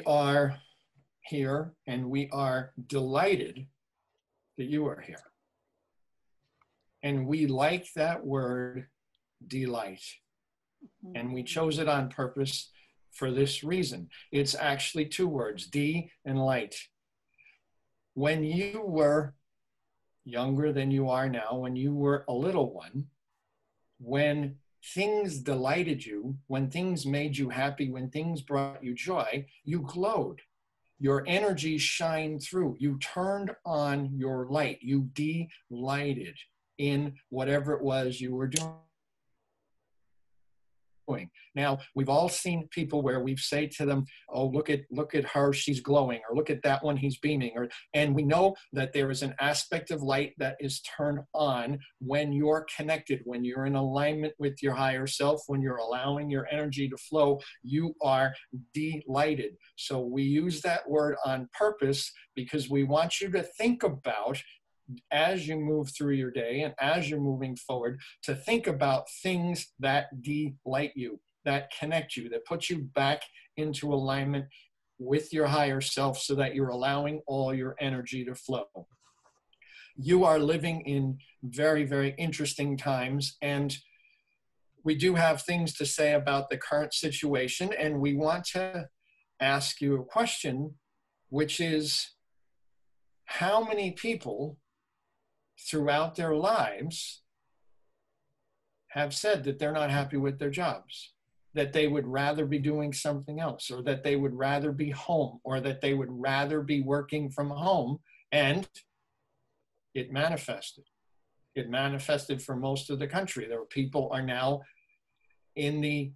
are here and we are delighted that you are here. And we like that word, delight. And we chose it on purpose for this reason. It's actually two words, D and light. When you were younger than you are now, when you were a little one, when things delighted you, when things made you happy, when things brought you joy, you glowed. Your energy shined through. You turned on your light. You delighted in whatever it was you were doing. Now, we've all seen people where we say to them, oh, look at her, she's glowing, or look at that one, he's beaming, and we know that there is an aspect of light that is turned on when you're connected, when you're in alignment with your higher self, when you're allowing your energy to flow, you are delighted. So we use that word on purpose because we want you to think about, as you move through your day and as you're moving forward, to think about things that delight you, that connect you, that put you back into alignment with your higher self so that you're allowing all your energy to flow. You are living in very, very interesting times, and we do have things to say about the current situation, and we want to ask you a question, which is, how many people throughout their lives have said that they're not happy with their jobs, that they would rather be doing something else, or that they would rather be home, or that they would rather be working from home, and it manifested. It manifested for most of the country. There were people are now in the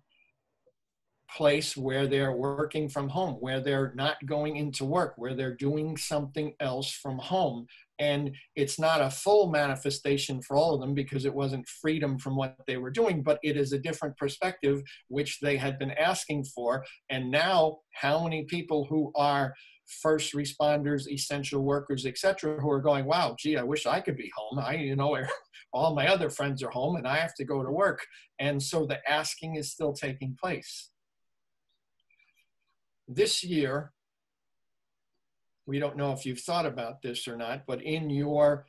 place where they're working from home, where they're not going into work, where they're doing something else from home. And it's not a full manifestation for all of them because it wasn't freedom from what they were doing, but it is a different perspective which they had been asking for. And now how many people who are first responders, essential workers, etc., who are going, wow, gee, I wish I could be home. All my other friends are home and I have to go to work. And so the asking is still taking place. This year, we don't know if you've thought about this or not, but in your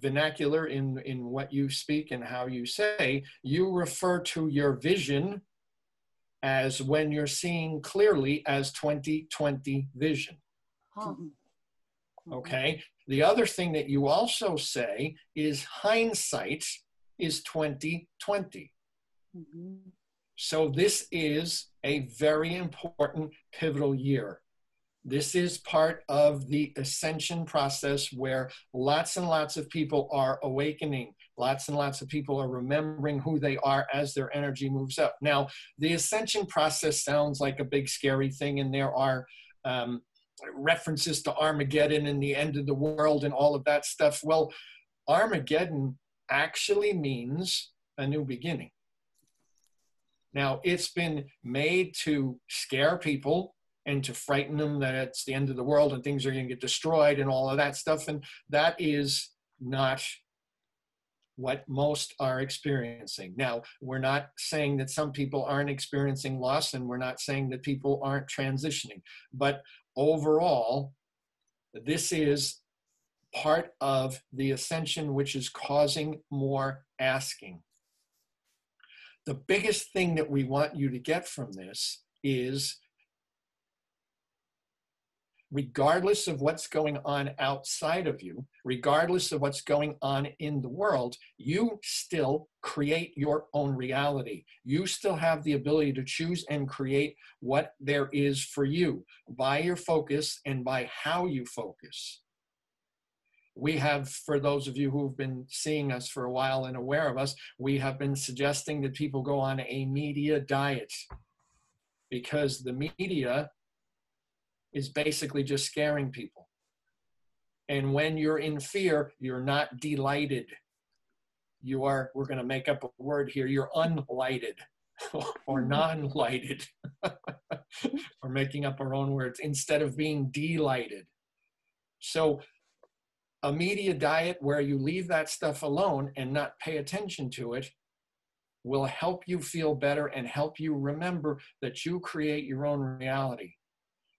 vernacular, in what you speak and how you say, you refer to your vision as, when you're seeing clearly, as 2020 vision. Okay? The other thing that you also say is hindsight is 2020. So this is a very important pivotal year. This is part of the ascension process where lots and lots of people are awakening. Lots and lots of people are remembering who they are as their energy moves up. Now, the ascension process sounds like a big scary thing, and there are references to Armageddon and the end of the world and all of that stuff. Well, Armageddon actually means a new beginning. Now, it's been made to scare people and to frighten them that it's the end of the world and things are going to get destroyed and all of that stuff. And that is not what most are experiencing. Now, we're not saying that some people aren't experiencing loss, and we're not saying that people aren't transitioning. But overall, this is part of the ascension, which is causing more asking. The biggest thing that we want you to get from this is, regardless of what's going on outside of you, regardless of what's going on in the world, you still create your own reality. You still have the ability to choose and create what there is for you by your focus and by how you focus. We have, for those of you who've been seeing us for a while and aware of us, we have been suggesting that people go on a media diet, because the media is basically just scaring people. And when you're in fear, you're not delighted. You are, we're going to make up a word here, you're unlighted or non-lighted. We're making up our own words instead of being delighted. So a media diet where you leave that stuff alone and not pay attention to it will help you feel better and help you remember that you create your own reality.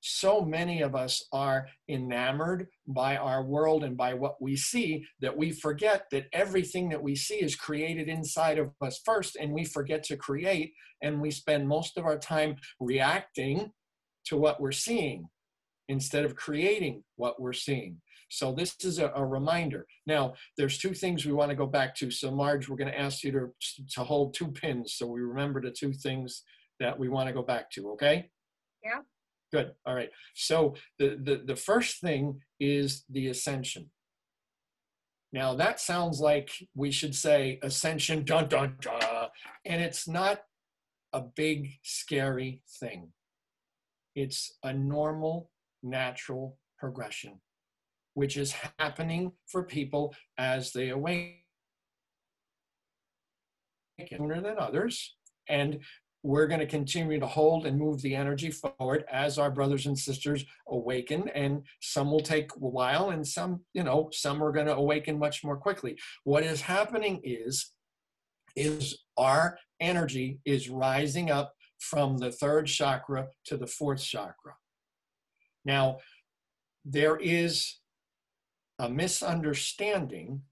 so many of us are enamored by our world and by what we see that we forget that everything that we see is created inside of us first, and we forget to create, and we spend most of our time reacting to what we're seeing instead of creating what we're seeing. So this is a reminder. Now, there's two things we want to go back to. So Marge, we're going to ask you to hold 2 pins so we remember the 2 things that we want to go back to, okay? Yeah. Good. All right. So the first thing is the ascension. Now that sounds like we should say ascension, dun, dun, dun, and it's not a big, scary thing. It's a normal, natural progression, which is happening for people as they awaken sooner than others. And we're going to continue to hold and move the energy forward as our brothers and sisters awaken, and some will take a while, and some, some are going to awaken much more quickly. What is happening is our energy is rising up from the 3rd chakra to the 4th chakra. Now, there is a misunderstanding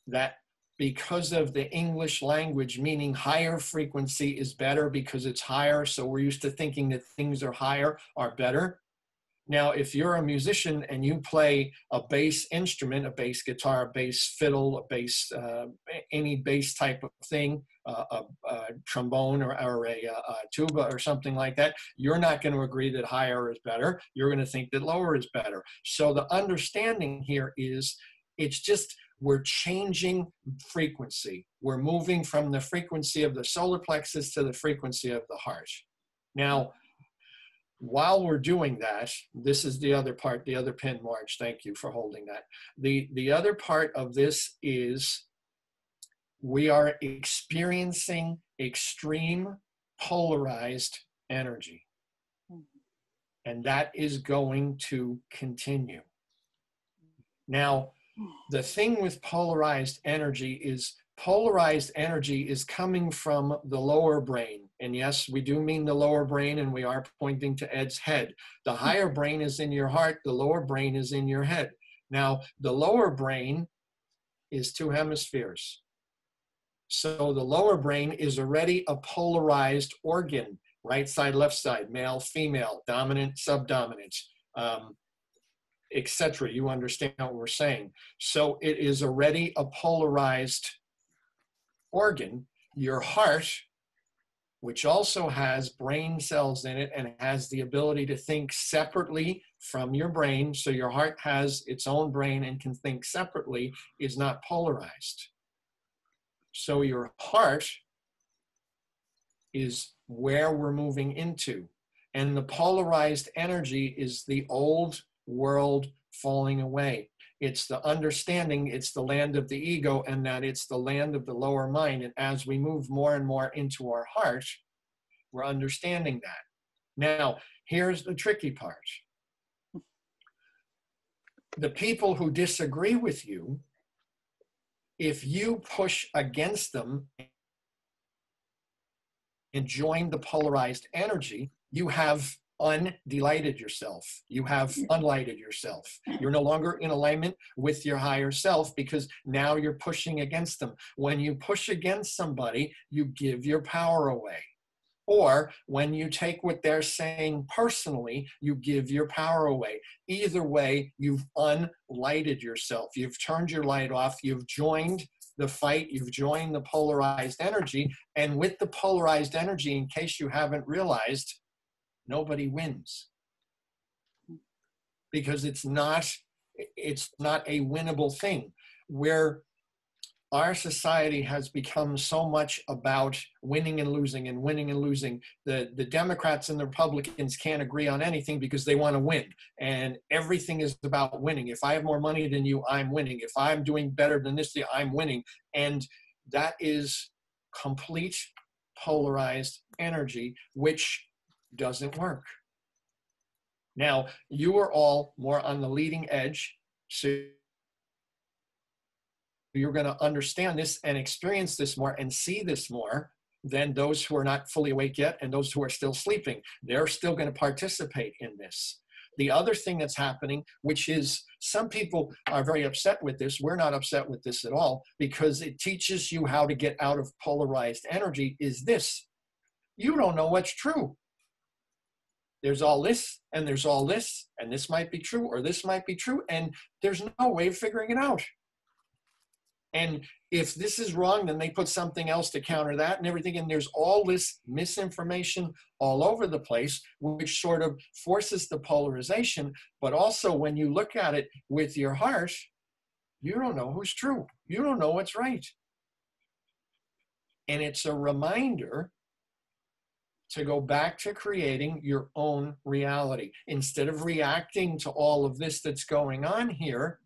that because of the English language, meaning higher frequency is better because it's higher, so we're used to thinking that things are higher are better. Now, if you're a musician and you play a bass instrument, a bass guitar, a bass fiddle, a bass, any bass type of thing, a trombone or a tuba or something like that, you're not going to agree that higher is better. You're going to think that lower is better. So the understanding here is it's just we're changing frequency. We're moving from the frequency of the solar plexus to the frequency of the heart. Now, while we're doing that, this is the other part, the other pin, Marge, thank you for holding that. The other part of this is we are experiencing extreme polarized energy. And that is going to continue. Now, the thing with polarized energy is coming from the lower brain. And yes, we do mean the lower brain, and we are pointing to Ed's head. The higher brain is in your heart, the lower brain is in your head. Now, the lower brain is 2 hemispheres. So the lower brain is already a polarized organ, right side, left side, male, female, dominant, subdominant, etc. You understand what we're saying. So it is already a polarized organ. Your heart, which also has brain cells in it and has the ability to think separately from your brain, so your heart has its own brain and can think separately, is not polarized. So your heart is where we're moving into. And the polarized energy is the old world falling away. It's the understanding, it's the land of the ego, and that it's the land of the lower mind. And as we move more and more into our heart, we're understanding that. Now, here's the tricky part. The people who disagree with you, if you push against them and join the polarized energy, you have undelighted yourself. You have unlighted yourself. You're no longer in alignment with your higher self because now you're pushing against them. When you push against somebody, you give your power away. Or when you take what they're saying personally, you give your power away. Either way, you've unlighted yourself. You've turned your light off. You've joined the fight. You've joined the polarized energy. And with the polarized energy, in case you haven't realized, nobody wins. Because it's not a winnable thing. Where our society has become so much about winning and losing and winning and losing. The Democrats and the Republicans can't agree on anything because they want to win. And everything is about winning. If I have more money than you, I'm winning. If I'm doing better than this, I'm winning. And that is complete polarized energy, which doesn't work. Now, you are all more on the leading edge. So you're going to understand this and experience this more and see this more. then those who are not fully awake yet and those who are still sleeping, they're still going to participate in this. The other thing that's happening, which is some people are very upset with this, we're not upset with this at all, because it teaches you how to get out of polarized energy, is this: you don't know what's true. There's all this, and there's all this, and this might be true, or this might be true, and there's no way of figuring it out. And if this is wrong, then they put something else to counter that and everything. And there's all this misinformation all over the place, which sort of forces the polarization. But also, when you look at it with your heart, you don't know who's true. You don't know what's right. And it's a reminder to go back to creating your own reality. Instead of reacting to all of this that's going on here,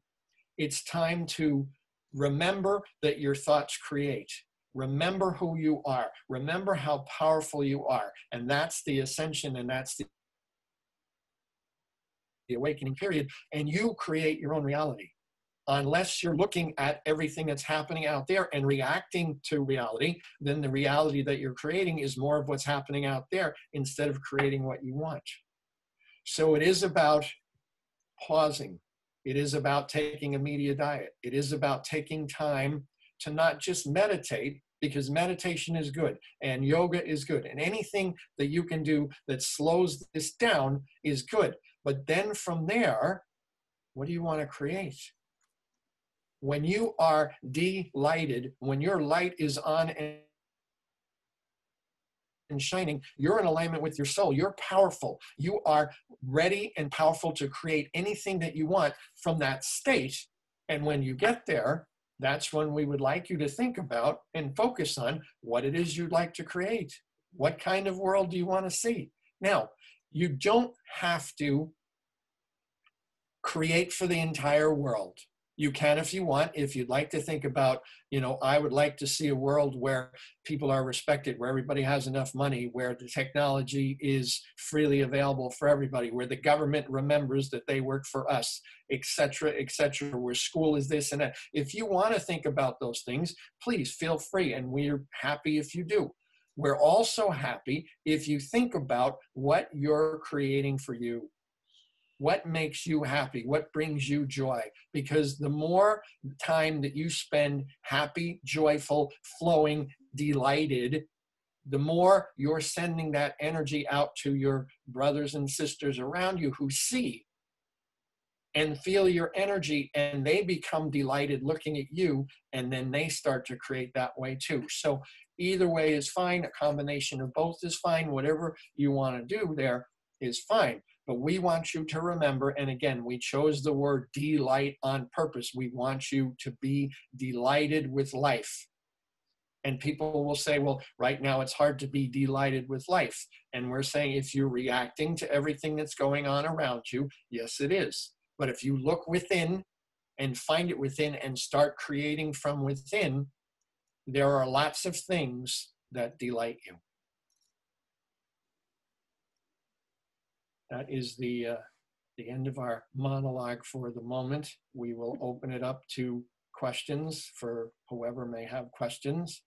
it's time to remember that your thoughts create. Remember who you are. Remember how powerful you are. And that's the ascension, and that's the awakening period. And you create your own reality. Unless you're looking at everything that's happening out there and reacting to reality, then the reality that you're creating is more of what's happening out there instead of creating what you want. So it is about pausing. It is about taking a media diet. It is about taking time to not just meditate, because meditation is good and yoga is good, and anything that you can do that slows this down is good. But then from there, what do you want to create? When you are delighted, when your light is on and shining, you're in alignment with your soul. You're powerful. You are ready and powerful to create anything that you want from that state. And when you get there, that's when we would like you to think about and focus on what it is you'd like to create. What kind of world do you want to see? Now, you don't have to create for the entire world. You can if you want. If you'd like to think about, I would like to see a world where people are respected, where everybody has enough money, where the technology is freely available for everybody, where the government remembers that they work for us, etc., where school is this and that. If you want to think about those things, please feel free, and we're happy if you do. We're also happy if you think about what you're creating for you. What makes you happy? What brings you joy? Because the more time that you spend happy, joyful, flowing, delighted, the more you're sending that energy out to your brothers and sisters around you who see and feel your energy, and they become delighted looking at you, and then they start to create that way too. So either way is fine. A combination of both is fine. Whatever you want to do there is fine. But we want you to remember, and again, we chose the word delight on purpose. We want you to be delighted with life. And people will say, well, right now it's hard to be delighted with life. And we're saying, if you're reacting to everything that's going on around you, yes, it is. But if you look within and find it within and start creating from within, there are lots of things that delight you. That is the end of our monologue for the moment. We will open it up to questions for whoever may have questions.